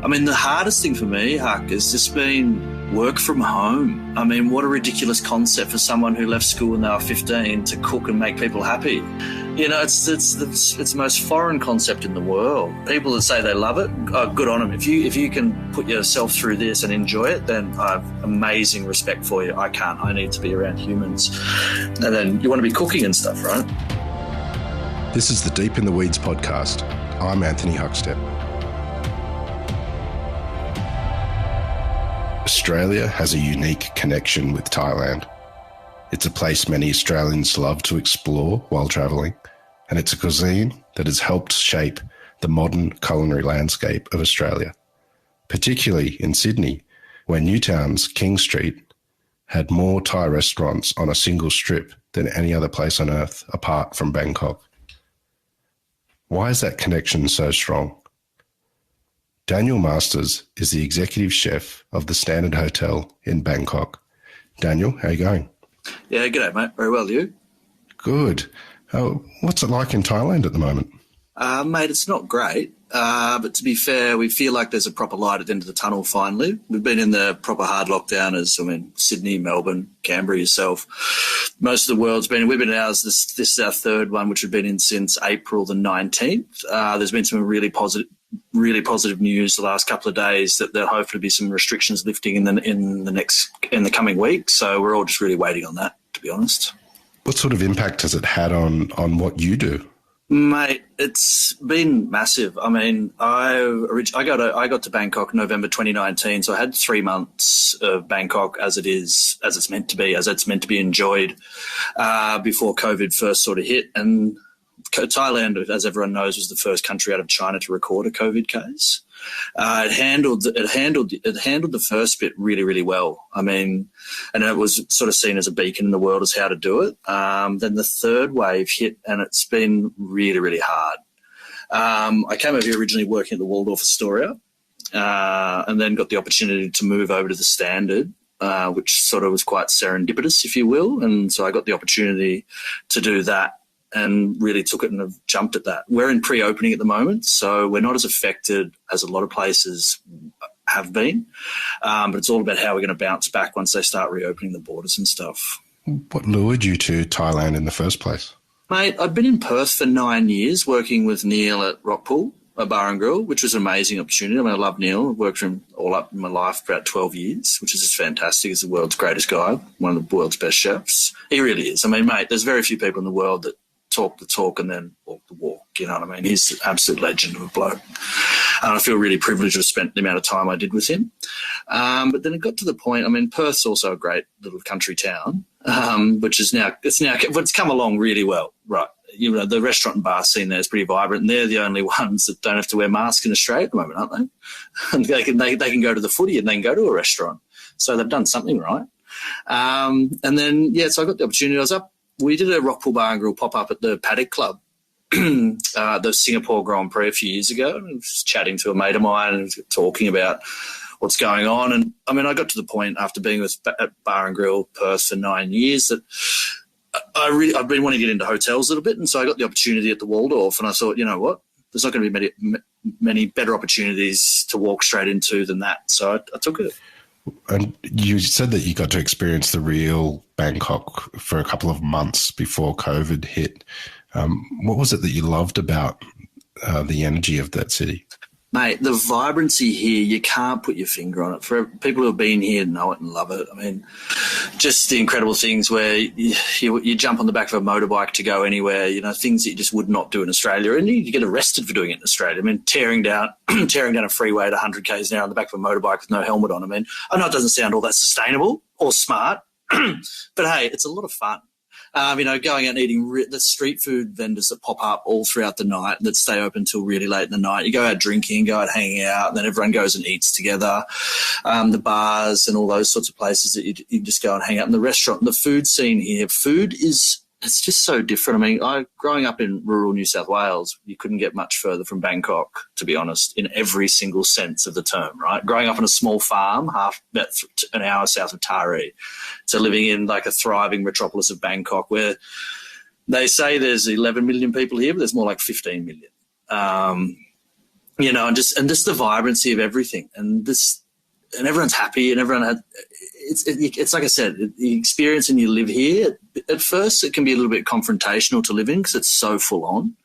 I mean, the hardest thing for me, Huck, has just been work from home. I mean, what a ridiculous concept for someone who left school when they were 15 to cook and make people happy. You know, it's the most foreign concept in the world. People that say they love it, oh, good on them. If you can put yourself through this and enjoy it, then I have amazing respect for you. I can't. I need to be around humans. And then you want to be cooking and stuff, right? This is the Deep in the Weeds podcast. I'm Anthony Huckstep. Australia has a unique connection with Thailand. It's a place many Australians love to explore while travelling, and it's a cuisine that has helped shape the modern culinary landscape of Australia, particularly in Sydney, where Newtown's King Street had more Thai restaurants on a single strip than any other place on earth apart from Bangkok. Why is that connection so strong? Daniel Masters is the executive chef of the Standard Hotel in Bangkok. Daniel, how are you going? Yeah, g'day, mate. Very well, you? Good. What's it like in Thailand at the moment? Mate, it's not great, but to be fair, we feel like there's a proper light at the end of the tunnel finally. We've been in the proper hard lockdown Sydney, Melbourne, Canberra yourself. Most of the world's been, we've been in ours, this is our third one, which we've been in since April the 19th. There's been some really positive news the last couple of days that there'll hopefully be some restrictions lifting in the coming week. So we're all just really waiting on that, to be honest. What sort of impact has it had on what you do? Mate, it's been massive. I mean, I got to Bangkok November 2019, so I had 3 months of Bangkok as it's meant to be enjoyed before COVID first sort of hit. And Thailand, as everyone knows, was the first country out of China to record a COVID case. It handled the first bit really, really well. I mean, and it was sort of seen as a beacon in the world as how to do it. Then the third wave hit, and it's been really, really hard. I came over here originally working at the Waldorf Astoria, and then got the opportunity to move over to the Standard, which sort of was quite serendipitous, if you will. And so I got the opportunity to do that, and really took it and have jumped at that. We're in pre-opening at the moment, so we're not as affected as a lot of places have been, but it's all about how we're going to bounce back once they start reopening the borders and stuff. What lured you to Thailand in the first place? Mate, I've been in Perth for 9 years working with Neil at Rockpool, a bar and grill, which was an amazing opportunity. I mean, I love Neil. I've worked for him all up in my life for about 12 years, which is just fantastic. He's the world's greatest guy, one of the world's best chefs. He really is. I mean, mate, there's very few people in the world that talk the talk and then walk the walk, you know what I mean? He's an absolute legend of a bloke. And I feel really privileged to have spent the amount of time I did with him. But then it got to the point, I mean, Perth's also a great little country town, which is it's come along really well, right? You know, the restaurant and bar scene there is pretty vibrant, and they're the only ones that don't have to wear masks in Australia at the moment, aren't they? And they can go to the footy and they can go to a restaurant. So they've done something right. And then, so I got the opportunity. We did a Rockpool Bar and Grill pop-up at the Paddock Club, the Singapore Grand Prix a few years ago. And I was chatting to a mate of mine and talking about what's going on. And, I mean, I got to the point after being at Bar and Grill Perth for 9 years that I've been wanting to get into hotels a little bit. And so I got the opportunity at the Waldorf, and I thought, you know what, there's not going to be many better opportunities to walk straight into than that. So I took it. And you said that you got to experience the real Bangkok for a couple of months before COVID hit. What was it that you loved about the energy of that city? Mate, the vibrancy here, you can't put your finger on it. For people who have been here know it and love it. I mean, just the incredible things where you jump on the back of a motorbike to go anywhere, you know, things that you just would not do in Australia. And you get arrested for doing it in Australia. I mean, tearing down a freeway at 100 k's an hour on the back of a motorbike with no helmet on. I mean, I know it doesn't sound all that sustainable or smart, but, hey, it's a lot of fun. Going out and eating the street food vendors that pop up all throughout the night that stay open until really late in the night. You go out drinking, go out hanging out, and then everyone goes and eats together. The bars and all those sorts of places that you just go and hang out. And the restaurant, the food scene here, it's just so different. I mean, growing up in rural New South Wales, you couldn't get much further from Bangkok, to be honest, in every single sense of the term, right? Growing up on a small farm, about an hour south of Taree, to living in like a thriving metropolis of Bangkok, where they say there's 11 million people here, but there's more like 15 million. you know, and just the vibrancy of everything, and everyone's happy, and everyone had. It's like I said, the experience when you live here. At first, it can be a little bit confrontational to live in because it's so full on,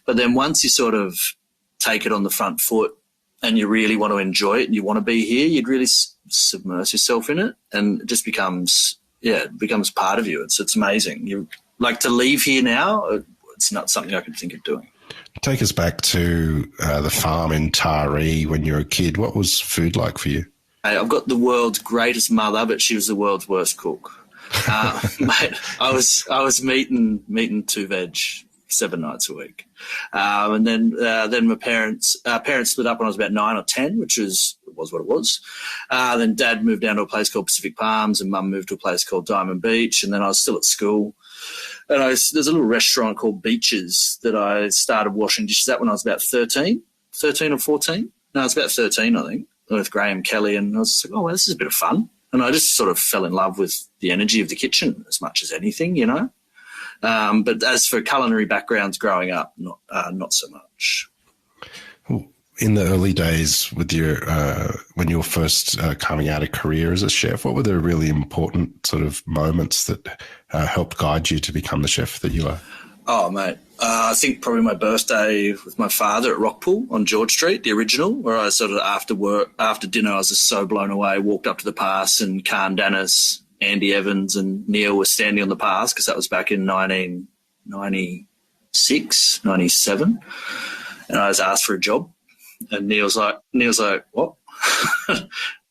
but then once you sort of take it on the front foot and you really want to enjoy it and you want to be here, you'd really submerge yourself in it, and it just becomes part of you. It's amazing. You like to leave here now. It's not something I could think of doing. Take us back to the farm in Taree when you were a kid. What was food like for you? I've got the world's greatest mother, but she was the world's worst cook. Mate, I was meat and 2 veg 7 nights a week, and then my parents split up when I was about 9 or 10, which was what it was. Then Dad moved down to a place called Pacific Palms, and Mum moved to a place called Diamond Beach, and then I was still at school. And there's a little restaurant called Beaches that I started washing dishes at when I was about 13 or 14. No, I was about 13, I think, with Graham Kelly, and I was like, oh, well, this is a bit of fun. And I just sort of fell in love with the energy of the kitchen as much as anything, you know. But as for culinary backgrounds growing up, not so much. In the early days with your when you were first coming out of career as a chef, what were the really important sort of moments that helped guide you to become the chef that you are? Oh, mate, I think probably my birthday with my father at Rockpool on George Street, the original, where I sort of after dinner, I was just so blown away, walked up to the pass, and Khan Dennis, Andy Evans and Neil were standing on the pass because that was back in 1996, 97. And I was asked for a job. And Neil's like, what?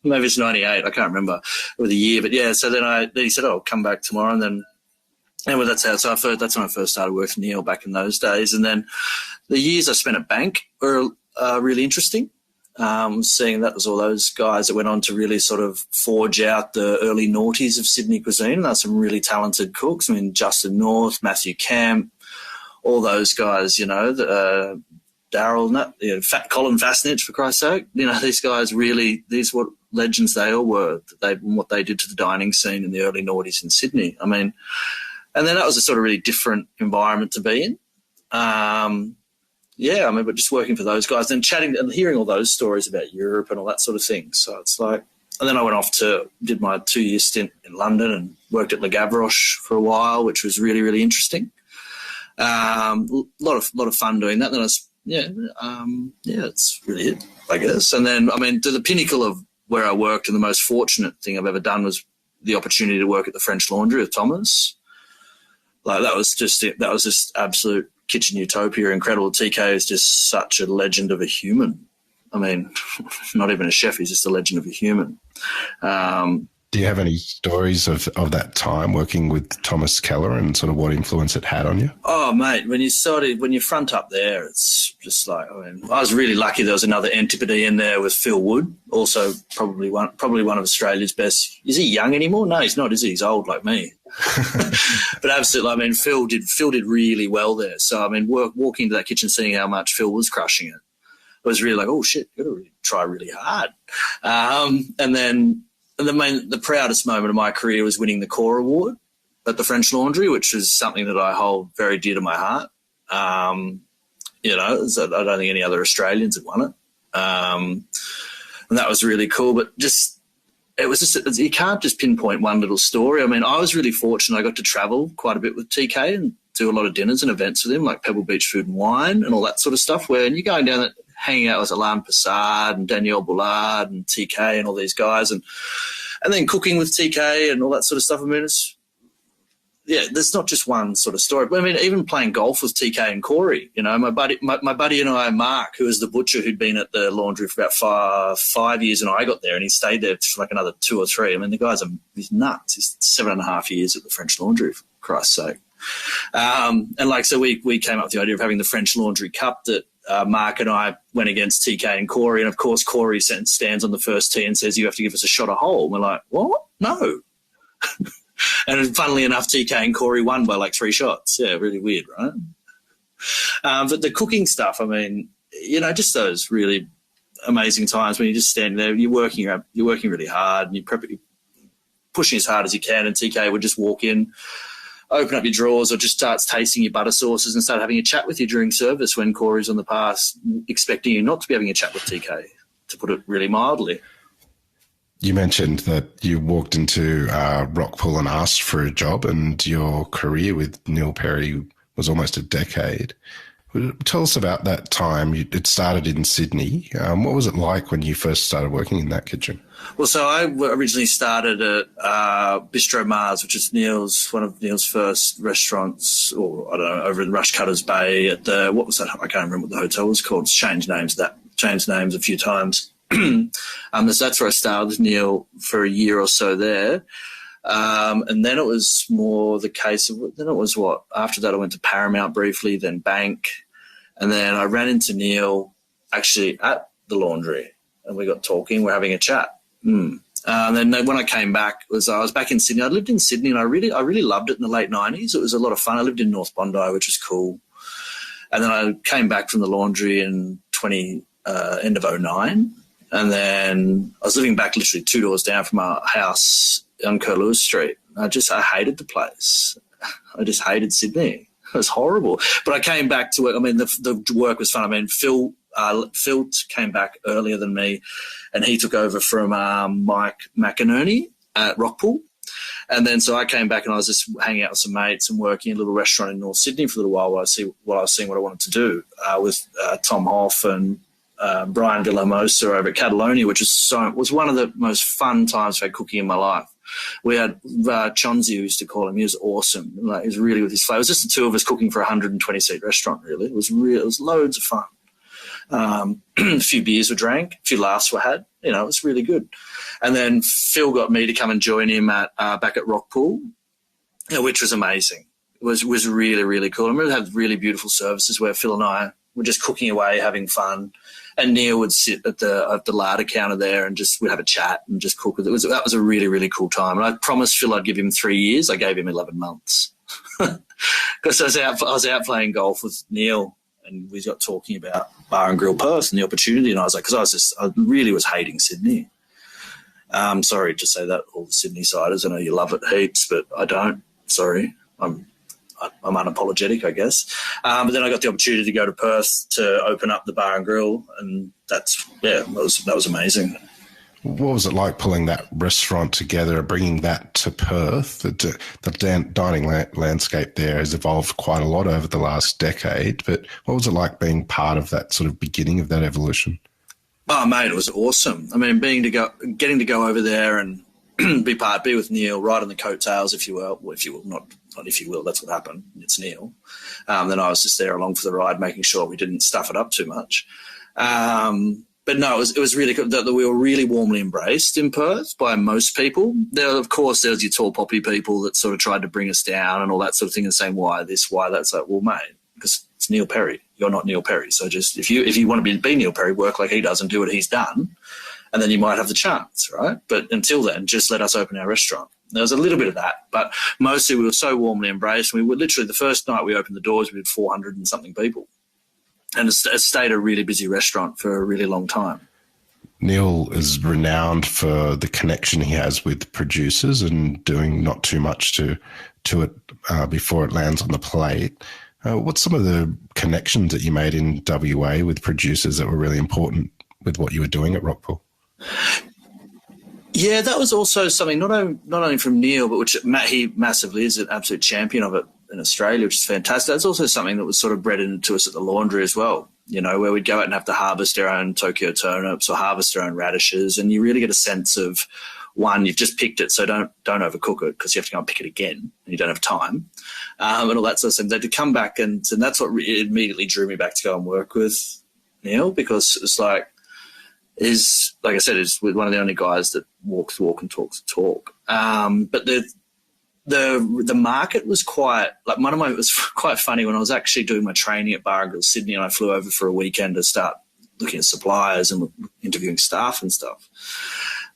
Maybe it's 98. I can't remember with the year, but yeah. So then he said, "Oh, come back tomorrow." And that's how. So that's when I first started working with Neil back in those days. And then the years I spent at Bank were really interesting. Seeing that was all those guys that went on to really sort of forge out the early noughties of Sydney cuisine. And there's some really talented cooks. I mean, Justin North, Matthew Camp, all those guys. You know, Daryl, Fat Colin Fasnich, for Christ's sake. You know, these guys really, these what legends they all were. What they did to the dining scene in the early noughties in Sydney. I mean, and then that was a sort of really different environment to be in. Yeah, I mean, but just working for those guys and chatting and hearing all those stories about Europe and all that sort of thing. So it's like, and then I went off did my 2-year stint in London and worked at Le Gavroche for a while, which was really, really interesting. Lot of fun doing that. Then I was, it's really it, I guess. And then, I mean, to the pinnacle of where I worked, and the most fortunate thing I've ever done was the opportunity to work at the French Laundry with Thomas. Like that was just absolute kitchen utopia, incredible. TK is just such a legend of a human. I mean, not even a chef, he's just a legend of a human. Do you have any stories of that time working with Thomas Keller and sort of what influence it had on you? Oh, mate, when you front up there, it's just like, I mean, I was really lucky there was another Antipode in there with Phil Wood, also probably one of Australia's best. Is he young anymore? No, he's not, is he? He's old like me. But absolutely, I mean, Phil did really well there. So, I mean, walking into that kitchen, seeing how much Phil was crushing it, was really like, oh, shit, you've got to really try really hard. And then the proudest moment of my career was winning the Core Award at the French Laundry, which is something that I hold very dear to my heart. You know, I don't think any other Australians had won it. And that was really cool. But you can't just pinpoint one little story. I mean, I was really fortunate. I got to travel quite a bit with TK and do a lot of dinners and events with him, like Pebble Beach Food and Wine and all that sort of stuff, where you're going down there, hanging out with Alain Passard and Danielle Boulard and TK and all these guys, and then cooking with TK and all that sort of stuff. I mean, there's not just one sort of story. But I mean, even playing golf with TK and Corey, you know, my buddy and I, Mark, who was the butcher who'd been at the laundry for about 5 years, and I got there and he stayed there for like another 2 or 3. I mean, the guy's he's nuts. He's 7.5 years at the French Laundry, for Christ's sake. And like, so we came up with the idea of having the French Laundry Cup that Mark and I went against TK and Corey, and of course Corey stands on the first tee and says, "You have to give us a shot a hole." And we're like, "What? No." And funnily enough, TK and Corey won by like 3 shots. Yeah, really weird, right? But the cooking stuff, I mean, you know, just those really amazing times when you're just standing there, you're working really hard, and you're pushing as hard as you can, and TK would just walk in. open up your drawers or just starts tasting your butter sauces and start having a chat with you during service when Corey's on the pass, expecting you not to be having a chat with TK, to put it really mildly. You mentioned that you walked into Rockpool and asked for a job, and your career with Neil Perry was almost a decade. Tell us about that time. It started in Sydney. What was it like when you first started working in that kitchen? Well, so I originally started at Bistro Mars, which is one of Neil's first restaurants, or I don't know, over in Rushcutters Bay at what was that? I can't remember what the hotel was called. It's changed names a few times. That's where I started with Neil for a year or so there. And then it was more the case of, after that I went to Paramount briefly, then Bank, and then I ran into Neil actually at the laundry and we got talking, we're having a chat. And then when I came back, I was back in Sydney. I lived in Sydney and I really loved it in the late 90s. It was a lot of fun. I lived in North Bondi, which was cool. And then I came back from the laundry in end of 2009. And then I was living back literally 2 doors down from our house on Curlew Street. I hated the place. I just hated Sydney. It was horrible. But I came back to it. I mean, the work was fun. I mean, Phil came back earlier than me, and he took over from Mike McInerney at Rockpool. And then so I came back and I was just hanging out with some mates and working in a little restaurant in North Sydney for a little while I was seeing what I wanted to do with Tom Hoff and Brian Villamosa over at Catalonia, which was one of the most fun times I've had cooking in my life. We had Chonzi, who used to call him. He was awesome. Like, he was really with his flavour. It was just the two of us cooking for a 120-seat restaurant, really. It was loads of fun. A few beers were drank, a few laughs were had. It was really good. And then Phil got me to come and join him back at Rockpool, which was amazing. It was really, really cool. I remember they had really beautiful services where Phil and I were just cooking away, having fun. And Neil would sit at the larder counter there and we'd have a chat and just cook with it. That was a really, really cool time. And I promised Phil I'd give him 3 years. I gave him 11 months because I was out playing golf with Neil and we got talking about Bar and Grill Perth and the opportunity. And I was like, because I really was hating Sydney. Sorry to say that, all the Sydney siders. I know you love it heaps, but I don't. Sorry. I'm unapologetic, I guess. But then I got the opportunity to go to Perth to open up the Bar and Grill, and that was amazing. What was it like pulling that restaurant together, bringing that to Perth? The dining landscape there has evolved quite a lot over the last decade, but what was it like being part of that sort of beginning of that evolution? Oh, mate, it was awesome. I mean, getting to go over there and be with Neil, right on the coattails, if you will, not if you will, that's what happened. It's Neil. Then I was just there along for the ride, making sure we didn't stuff it up too much. But no, it was really good that we were really warmly embraced in Perth by most people. Of course, there's your tall poppy people that sort of tried to bring us down and all that sort of thing and saying, why this, why that? It's like, well, mate, because it's Neil Perry. You're not Neil Perry. So just if you want to be Neil Perry, work like he does and do what he's done, and then you might have the chance, right? But until then, just let us open our restaurant. There was a little bit of that, but mostly we were so warmly embraced. We were literally, the first night we opened the doors, we had 400 and something people. And it stayed a really busy restaurant for a really long time. Neil is renowned for the connection he has with producers and doing not too much to it before it lands on the plate. What's some of the connections that you made in WA with producers that were really important with what you were doing at Rockpool? Yeah, that was also something not only from Neil, but which he massively is an absolute champion of it in Australia, which is fantastic. That's also something that was sort of bred into us at the laundry as well, where we'd go out and have to harvest our own Tokyo turnips or harvest our own radishes, and you really get a sense of, one, you've just picked it, so don't overcook it because you have to go and pick it again and you don't have time, and all that sort of thing. They had to come back, and that's what immediately drew me back to go and work with Neil, because it's like, like I said, is one of the only guys that walks the walk and talks the talk. But the market was quite, like, it was quite funny when I was actually doing my training at Bar and Grill Sydney, and I flew over for a weekend to start looking at suppliers and interviewing staff and stuff.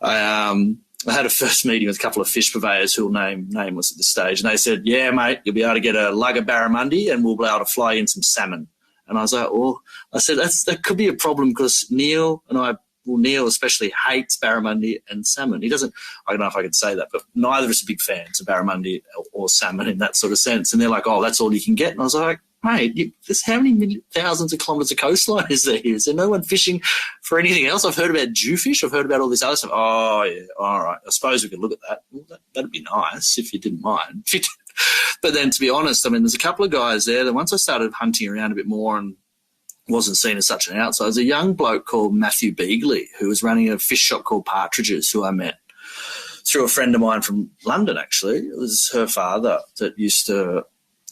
I had a first meeting with a couple of fish purveyors whose name was at this stage, and they said, yeah, mate, you'll be able to get a lug of barramundi and we'll be able to fly in some salmon. And I was like, well, I said, that could be a problem because Neil and I Neil especially hates barramundi and salmon. He doesn't, I don't know if I could say that, but neither of us are big fans of barramundi or salmon in that sort of sense. And they're like, oh, that's all you can get. And I was like, mate, there's how many thousands of kilometres of coastline is there here? Is there no one fishing for anything else? I've heard about jewfish. I've heard about all this other stuff. Oh, yeah, all right. I suppose we could look at that. Well, that'd be nice if you didn't mind. But then, to be honest, I mean, there's a couple of guys there that once I started hunting around a bit more and wasn't seen as such an outsider, there's a young bloke called Matthew Beagley who was running a fish shop called Partridges, who I met through a friend of mine from London, actually. It was her father that used to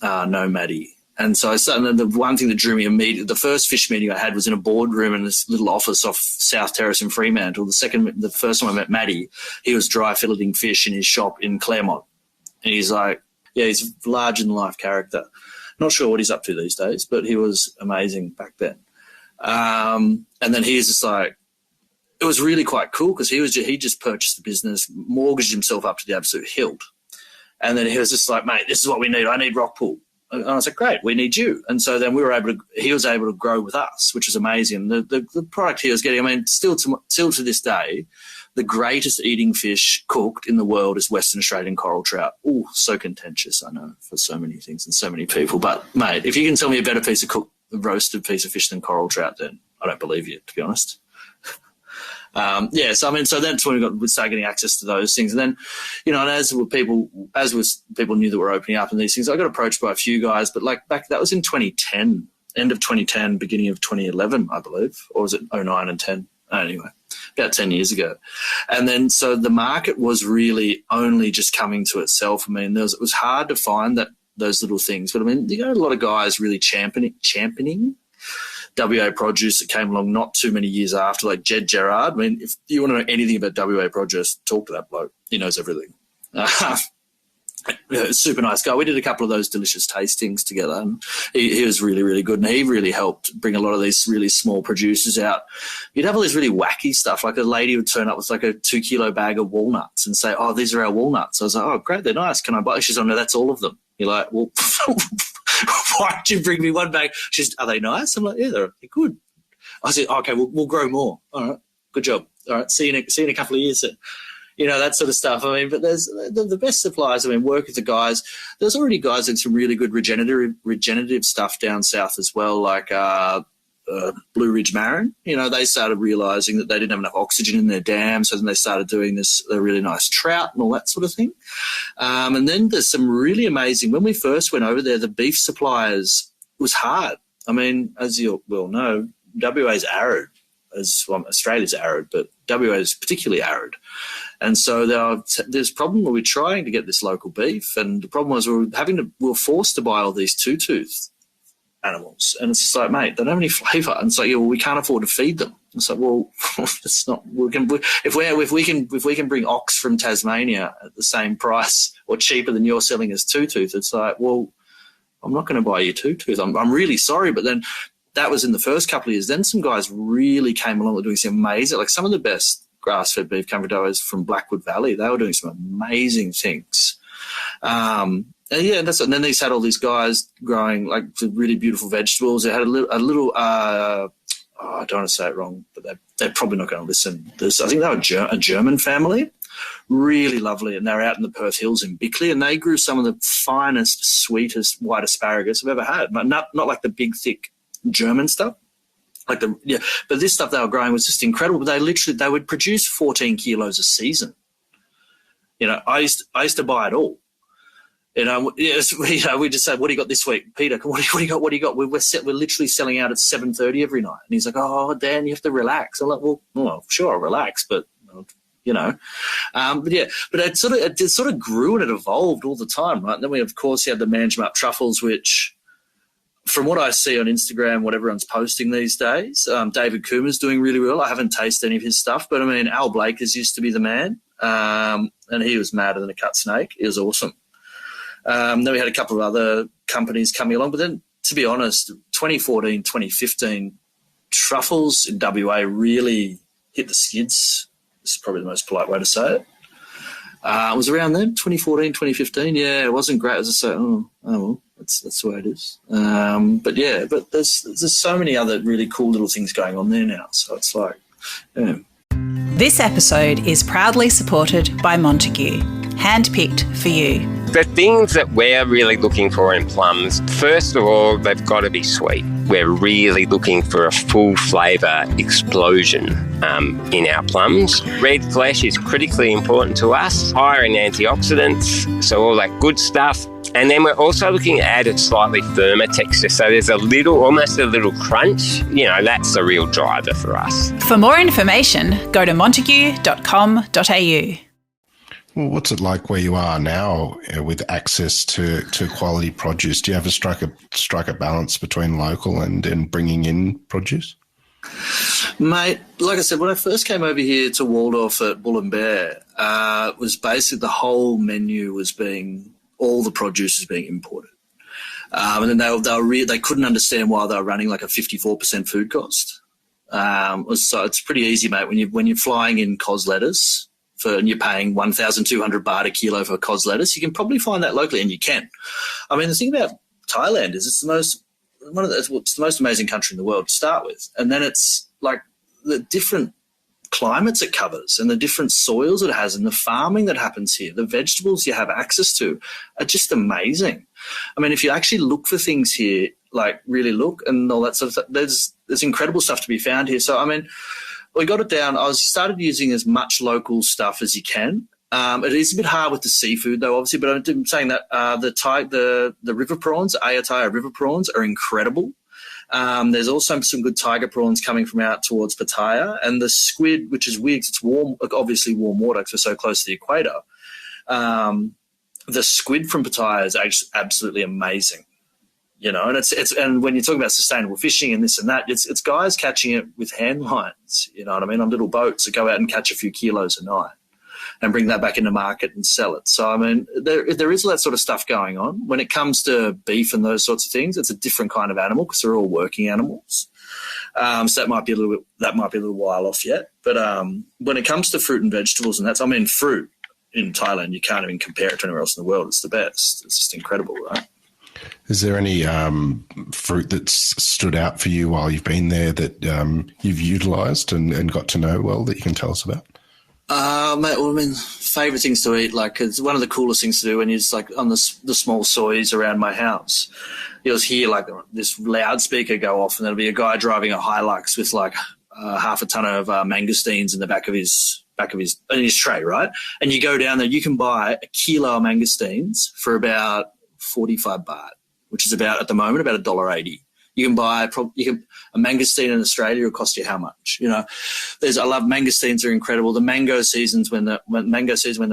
know Maddie. And so I started, the one thing that drew me immediately, the first fish meeting I had was in a boardroom in this little office off South Terrace in Fremantle. The first time I met Maddie, he was dry filleting fish in his shop in Claremont. And he's like, yeah, he's a larger-than-life character. Not sure what he's up to these days, but he was amazing back then. And then he's just like, it was really quite cool because he just purchased the business, mortgaged himself up to the absolute hilt. And then he was just like, mate, this is what we need. I need Rockpool. And I was like, great, we need you. And so then he was able to grow with us, which was amazing. The product he was getting, I mean, still to this day, the greatest eating fish cooked in the world is Western Australian coral trout. Oh, so contentious, I know, for so many things and so many people. But, mate, if you can tell me a better roasted piece of fish than coral trout, then I don't believe you, to be honest. So that's when we started getting access to those things. And then, and as people knew that we're opening up and these things, I got approached by a few guys, but like that was in 2010, end of 2010, beginning of 2011, I believe, or was it 09 and 10? Anyway, about 10 years ago. And then so the market was really only just coming to itself. I mean, it was hard to find those little things, but I mean, a lot of guys really championing WA produce that came along not too many years after, like Jed Gerard. I mean, if you want to know anything about WA produce, talk to that bloke. He knows everything. Super nice guy. We did a couple of those delicious tastings together, and he was really, really good, and he really helped bring a lot of these really small producers out. You'd have all this really wacky stuff, like a lady would turn up with like a 2-kilo bag of walnuts and say, oh, these are our walnuts. I was like, oh, great, they're nice. Can I buy? She's like, no, that's all of them. You're like, well, why did you bring me one bag? She's, are they nice? I'm like, yeah, they're good. I said, okay, we'll grow more. All right, good job. All right, see you in a couple of years then. That sort of stuff. I mean, but there's the best suppliers. I mean, work with the guys. There's already guys doing some really good regenerative stuff down south as well, like Blue Ridge Marron. They started realising that they didn't have enough oxygen in their dam, so then they started doing a really nice trout and all that sort of thing. And then there's some really amazing, when we first went over there, the beef suppliers was hard. I mean, as you well know, WA's arid. Australia's arid, but WA is particularly arid. And so there's a problem where we're trying to get this local beef, and the problem was we were forced to buy all these two-tooth animals. And it's just like, mate, they don't have any flavour. And it's like, yeah, well, we can't afford to feed them. It's like, well, it's not. If we can bring ox from Tasmania at the same price or cheaper than you're selling as two-tooth, it's like, well, I'm not going to buy you two-tooth. I'm really sorry, but then that was in the first couple of years. Then some guys really came along with doing some amazing, like some of the best grass-fed beef coming from Blackwood Valley. They were doing some amazing things. And then these had all these guys growing like really beautiful vegetables. They had a little I don't want to say it wrong, but they're probably not going to listen. I think they were a German family, really lovely, and they were out in the Perth Hills in Bickley, and they grew some of the finest, sweetest white asparagus I've ever had. But not like the big, thick German stuff. But this stuff they were growing was just incredible. But they would produce 14 kilos a season. I used to buy it all. We just said, what do you got this week? Peter, what do you got? What do you got? We're literally selling out at 7:30 every night. And he's like, oh, Dan, you have to relax. I'm like, well, sure, I'll relax, but but it sort of grew and it evolved all the time, right? And then we, of course, had the management truffles, which, from what I see on Instagram, what everyone's posting these days, David Coomer's doing really well. I haven't tasted any of his stuff, but I mean, Al Blakers used to be the man, and he was madder than a cut snake. He was awesome. Then we had a couple of other companies coming along, but then, to be honest, 2014, 2015, truffles in WA really hit the skids. This is probably the most polite way to say it. It was around then, 2014, 2015. Yeah, it wasn't great. As I say, oh well, that's the way it is. But there's so many other really cool little things going on there now. So it's like, This episode is proudly supported by Montague, handpicked for you. The things that we're really looking for in plums, first of all, they've got to be sweet. We're really looking for a full flavour explosion in our plums. Red flesh is critically important to us, higher in antioxidants, so all that good stuff. And then we're also looking at a slightly firmer texture, so there's almost a little crunch. That's the real driver for us. For more information, go to montague.com.au. Well, what's it like where you are now with access to quality produce? Do you have to strike a balance between local and bringing in produce? Mate, like I said, when I first came over here to Waldorf at Bull and Bear, it was basically the whole menu was all the produce is being imported. And then they couldn't understand why they were running like a 54% food cost. So it's pretty easy, mate, when you're flying in cos lettuce, and you're paying 1,200 baht a kilo for cos lettuce, you can probably find that locally, and you can. I mean, the thing about Thailand is it's the most amazing country in the world to start with, and then it's like the different climates it covers and the different soils it has and the farming that happens here, the vegetables you have access to are just amazing. I mean, if you actually look for things here, like really look and all that sort of stuff, there's incredible stuff to be found here. So, I mean, we got it down. I started using as much local stuff as you can. It is a bit hard with the seafood, though, obviously. But I'm saying that the river prawns, Ayutthaya river prawns, are incredible. There's also some good tiger prawns coming from out towards Pattaya, and the squid, which is weird, it's warm, obviously warm water because we're so close to the equator. The squid from Pattaya is absolutely amazing. And and when you talk about sustainable fishing and this and that, it's guys catching it with hand lines, you know what I mean, on little boats that go out and catch a few kilos a night and bring that back into market and sell it. So, I mean, there is all that sort of stuff going on. When it comes to beef and those sorts of things, it's a different kind of animal because they're all working animals. So that might be a little while off yet. But when it comes to fruit and vegetables and fruit in Thailand, you can't even compare it to anywhere else in the world. It's the best. It's just incredible, right? Is there any fruit that's stood out for you while you've been there that you've utilised and got to know well that you can tell us about? Mate, favourite things to eat, like it's one of the coolest things to do when you're just like on the small soys around my house. You'll hear like this loudspeaker go off and there'll be a guy driving a Hilux with like half a ton of mangosteens in the back of his tray, right? And you go down there, you can buy a kilo of mangosteens for about 45 baht, which is at the moment about $1.80. You can buy a mangosteen in Australia will cost you how much? I love mangosteens, are incredible. The mango seasons when they're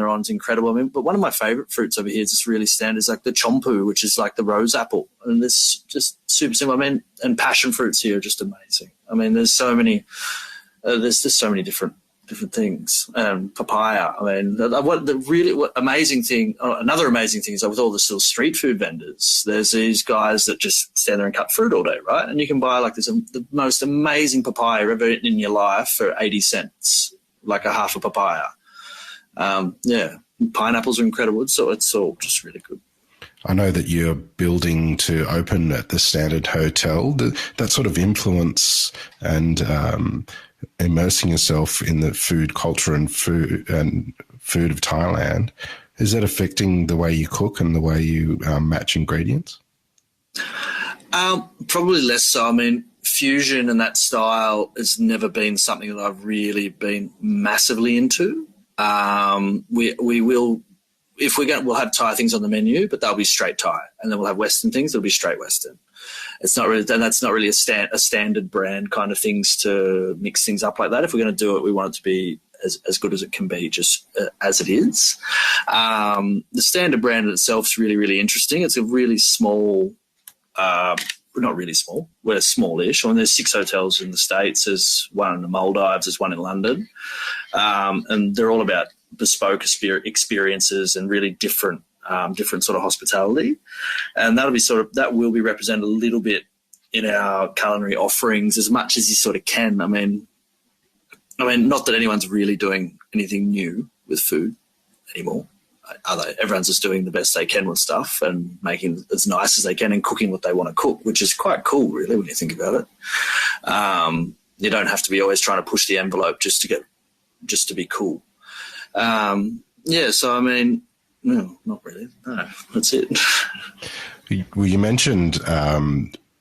on is incredible. I mean, but one of my favourite fruits over here is just really standard is like the chompu, which is like the rose apple, and this just super simple. I mean, and passion fruits here are just amazing. I mean, there's so many. There's just so many different things. Papaya. I mean, amazing thing. Another amazing thing is that with all the still street food vendors, there's these guys that just stand there and cut fruit all day, right? And you can buy like the most amazing papaya ever eaten in your life for 80 cents, like a half a papaya. Pineapples are incredible. So it's all just really good. I know that you're building to open at the Standard Hotel. That sort of influence and immersing yourself in the food culture and food of Thailand, is that affecting the way you cook and the way you match ingredients? Probably less so. I mean, fusion and that style has never been something that I've really been massively into. We'll have Thai things on the menu, but they'll be straight Thai, and then we'll have Western things that'll be straight Western. It's not really, and that's not really a standard brand kind of things to mix things up like that. If we're going to do it, we want it to be as good as it can be, just as it is. The standard brand itself is really, really interesting. It's a really small, not really small. We're smallish. I mean, there's 6 hotels in the States. There's one in the Maldives. There's one in London, and they're all about bespoke experiences and really different sort of hospitality, and that will be represented a little bit in our culinary offerings as much as you sort of can. I mean, not that anyone's really doing anything new with food anymore. Everyone's just doing the best they can with stuff and making as nice as they can and cooking what they want to cook, which is quite cool, really, when you think about it. You don't have to be always trying to push the envelope just to get just to be cool. So I mean, no, not really. No, that's it. Well, you mentioned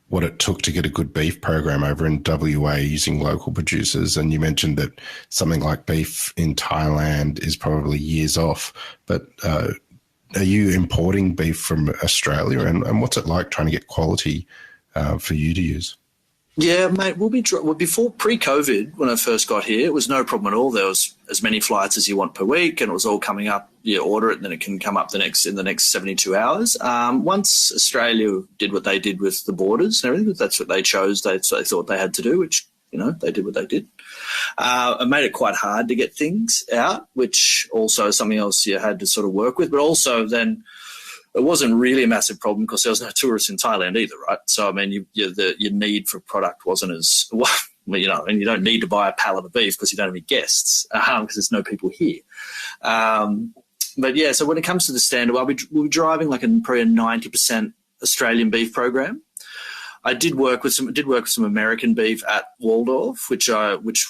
what it took to get a good beef program over in WA using local producers, and you mentioned that something like beef in Thailand is probably years off. But are you importing beef from Australia, and what's it like trying to get quality for you to use? Yeah, mate, before pre-COVID, when I first got here, it was no problem at all. There was as many flights as you want per week, and it was all coming up. You order it, and then it can come up in the next 72 hours. Once Australia did what they did with the borders and everything, that's what they chose. They thought they had to do, which, they did what they did. It made it quite hard to get things out, which also is something else you had to sort of work with. But also then it wasn't really a massive problem because there was no tourists in Thailand either, right? So, I mean, your need for product wasn't as, and you don't need to buy a pallet of beef because you don't have any guests because there's no people here. But, yeah, so when it comes to the standard, we'll be driving like probably a 90% Australian beef program. I did work with some American beef at Waldorf, which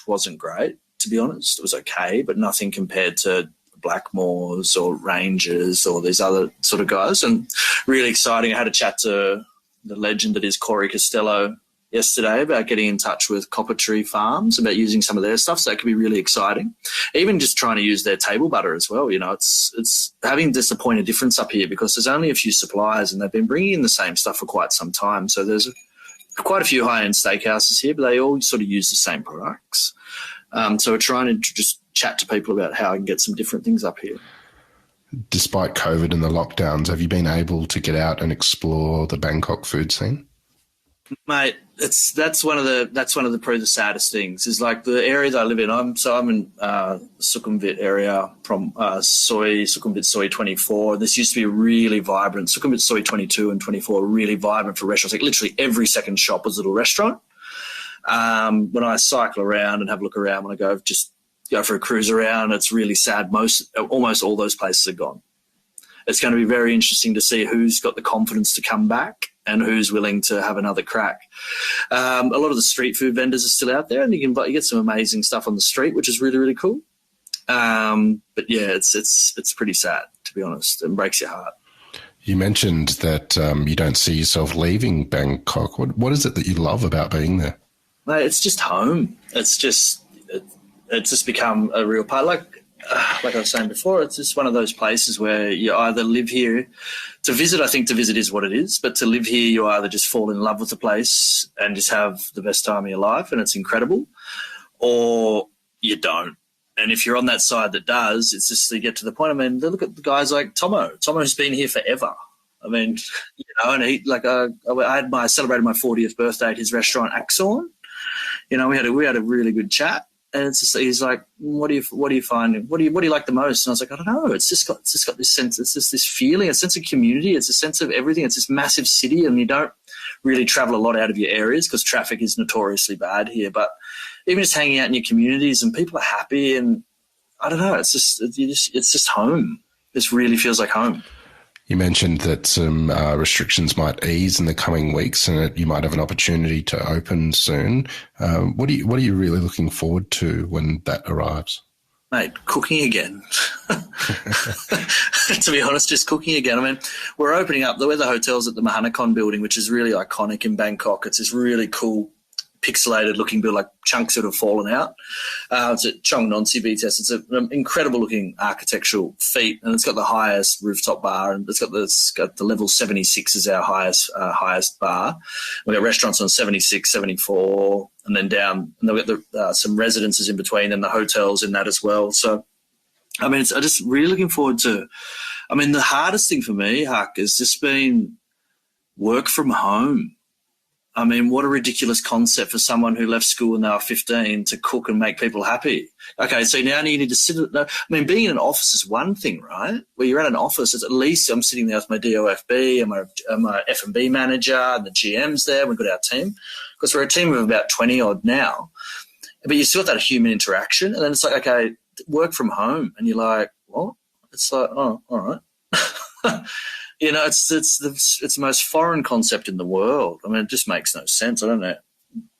wasn't great, to be honest. It was okay, but nothing compared to Blackmores or Rangers or these other sort of guys. And really exciting. I had a chat to the legend that is Corey Costello yesterday about getting in touch with Copper Tree Farms about using some of their stuff. So that could be really exciting. Even just trying to use their table butter as well. It's having this a point of difference up here because there's only a few suppliers and they've been bringing in the same stuff for quite some time. So there's quite a few high-end steakhouses here, but they all sort of use the same products. So we're trying to just chat to people about how I can get some different things up here. Despite COVID and the lockdowns, have you been able to get out and explore the Bangkok food scene? Mate, that's one of the probably the saddest things is like the area that I live in. I'm in Sukhumvit area from Sukhumvit Soi 24. This used to be really vibrant. Sukhumvit Soi 22 and 24 were really vibrant for restaurants. Like literally every second shop was a little restaurant. When I cycle around and have a look around, when I go for a cruise around, it's really sad. Almost all those places are gone. It's going to be very interesting to see who's got the confidence to come back and who's willing to have another crack. A lot of the street food vendors are still out there, and you get some amazing stuff on the street, which is really, really cool. But yeah, it's pretty sad, to be honest. It breaks your heart. You mentioned that you don't see yourself leaving Bangkok. What is it that you love about being there? Mate, it's just home. It's just become a real part. Like I was saying before, it's just one of those places where you either live here to visit. I think to visit is what it is, but to live here, you either just fall in love with the place and just have the best time of your life, and it's incredible, or you don't. And if you're on that side that does, it's just you get to the point. I mean, look at the guys like Tomo. Tomo's been here forever. I mean, and he I celebrated my 40th birthday at his restaurant Axon. We had a really good chat. And it's just, he's like, what do you find? What do you like the most? And I was like, I don't know. It's just got this sense. It's just this feeling, a sense of community. It's a sense of everything. It's this massive city, and you don't really travel a lot out of your areas because traffic is notoriously bad here. But even just hanging out in your communities and people are happy, and I don't know. It's just home. This really feels like home. You mentioned that some restrictions might ease in the coming weeks, and that you might have an opportunity to open soon. What are you really looking forward to when that arrives? Mate, cooking again. To be honest, just cooking again. I mean, we're opening up. We're the hotel's at the Mahanakhon building, which is really iconic in Bangkok. It's this really cool pixelated looking building, like chunks that have fallen out. It's at Chong Non BTS. It's an incredible looking architectural feat, and it's got the highest rooftop bar, and it's got the level 76 as our highest bar. We've got restaurants on 76, 74, and then down, and they've got some residences in between and the hotels in that as well. So, I mean, I'm just really looking forward to, I mean, the hardest thing for me, Huck, has just been work from home. I mean, what a ridiculous concept for someone who left school when they were 15 to cook and make people happy. Okay, so now you need to sit – I mean, being in an office is one thing, right? Where you're at an office, it's at least I'm sitting there with my DOFB and my F&B manager and the GM's there. We've got our team because we're a team of about 20-odd now. But you still have that human interaction, and then it's like, okay, work from home. And you're like, what? It's like, oh, all right. It's the most foreign concept in the world. I mean, it just makes no sense. I don't know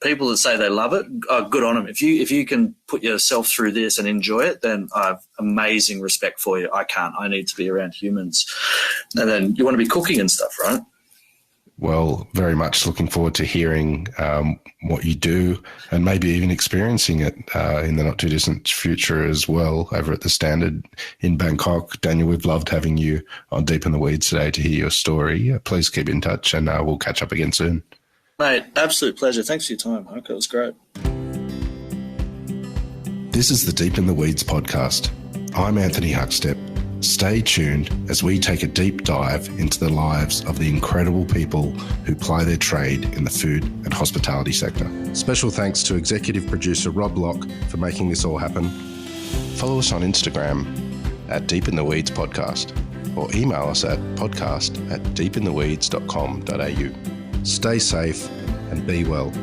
people that say they love it, good on them. If you can put yourself through this and enjoy it, then I have amazing respect for you. I can't. I need to be around humans. And then you want to be cooking and stuff, right? Well, very much looking forward to hearing what you do and maybe even experiencing it in the not-too-distant future as well over at the Standard in Bangkok. Daniel, we've loved having you on Deep in the Weeds today to hear your story. Please keep in touch and we'll catch up again soon. Mate, absolute pleasure. Thanks for your time, Huck. It was great. This is the Deep in the Weeds podcast. I'm Anthony Huckstep. Stay tuned as we take a deep dive into the lives of the incredible people who ply their trade in the food and hospitality sector. Special thanks to executive producer Rob Locke for making this all happen. Follow us on Instagram at Deep in the Weeds Podcast or email us at podcast@deepintheweeds.com.au. Stay safe and be well.